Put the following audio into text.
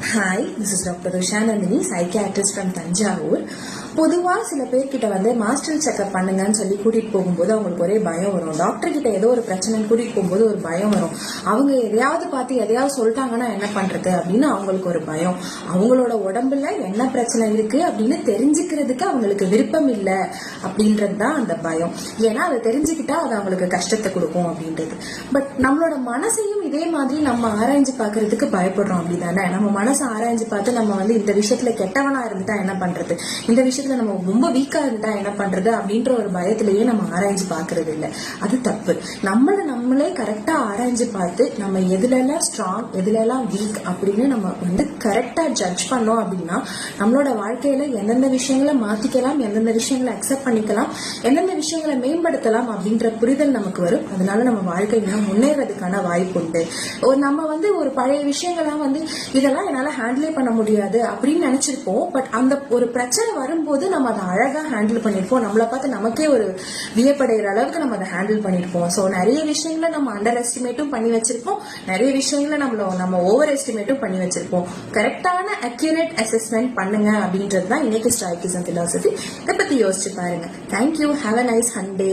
Hi, this is Dr. Rushanandini, psychiatrist from Tanjavur. பொதுவாக சில பேர்கிட்ட வந்து மாஸ்டர் செக்அப் பண்ணுங்கன்னு சொல்லி கூட்டிட்டு போகும்போது அவங்களுக்கு ஒரே பயம் வரும். டாக்டர் கிட்ட ஏதோ ஒரு பிரச்சனைன்னு கூட்டிட்டு போகும்போது ஒரு பயம் வரும். அவங்க எதையாவது பார்த்து எதையாவது சொல்லிட்டாங்கன்னா என்ன பண்றது அப்படின்னு அவங்களுக்கு ஒரு பயம். அவங்களோட உடம்புல என்ன பிரச்சனை இருக்கு அப்படின்னு தெரிஞ்சுக்கிறதுக்கு அவங்களுக்கு விருப்பம் இல்லை அப்படின்றது தான் அந்த பயம். ஏன்னா அதை தெரிஞ்சுக்கிட்டா அது அவங்களுக்கு கஷ்டத்தை கொடுக்கும் அப்படின்றது. பட் நம்மளோட மனசையும் இதே மாதிரி நம்ம ஆராய்ஞ்சு பாக்குறதுக்கு பயப்படுறோம். அப்படிதானே? நம்ம மனசை ஆராய்ஞ்சு பார்த்து நம்ம வந்து இந்த விஷயத்துல கெட்டவனா இருந்துட்டா என்ன பண்றது, இந்த விஷயத்துல நம்ம ரொம்ப வீக்கா இருந்தா என்ன பண்றது அப்படின்ற ஒரு பயத்திலேயே நம்ம ஆராய்ஞ்சு பாக்குறது இல்லை. அது தப்பு. நம்மளே கரெக்டா ஆராய்ஞ்சு பார்த்து நம்ம எதுலெல்லாம் ஸ்ட்ராங் எதுலெல்லாம் வீக் அப்படின்னு நம்ம வந்து கரெக்டா ஜட்ஜ் பண்ணோம் அப்படின்னா நம்மளோட வாழ்க்கையில எந்தெந்த விஷயங்களை மாத்திக்கலாம், எந்தெந்த விஷயங்களை அக்செப்ட் பண்ணிக்கலாம், எந்தெந்த விஷயங்களை மேம்படுத்தலாம் அப்படின்ற புரிதல் நமக்கு வரும். அதனால நம்ம வாழ்க்கையில முன்னேறதுக்கான வாய்ப்பு உண்டு. நம்ம வந்து ஒரு பழைய விஷயங்கள்லாம் வந்து இதெல்லாம் என்னால ஹேண்டிலே பண்ண முடியாது அப்படின்னு நினைச்சிருப்போம். பட் அந்த ஒரு பிரச்சனை வரும்போது நம்ம அதை அழகா ஹேண்டில் பண்ணிருப்போம். நம்மளை பார்த்து நமக்கே ஒரு வியப்படைகிற அளவுக்கு நம்ம அதை ஹேண்டில் பண்ணிருப்போம். ஸோ நிறைய விஷயங்களை நம்ம அண்டர் எஸ்டிமேட்டும் பண்ணி வச்சிருப்போம், நிறைய விஷயங்களை நம்ம ஓவர் எஸ்டிமேட்டும் பண்ணி வச்சிருப்போம். கரெக்டான அக்யூரேட் அசஸ்மெண்ட் பண்ணுங்க அப்படின்றது தான் இன்னைக்கு ஸ்டாய்கிசம் பிலாசபி. இதை பத்தி யோசிச்சு பாருங்க. Thank you. Have a nice Sunday.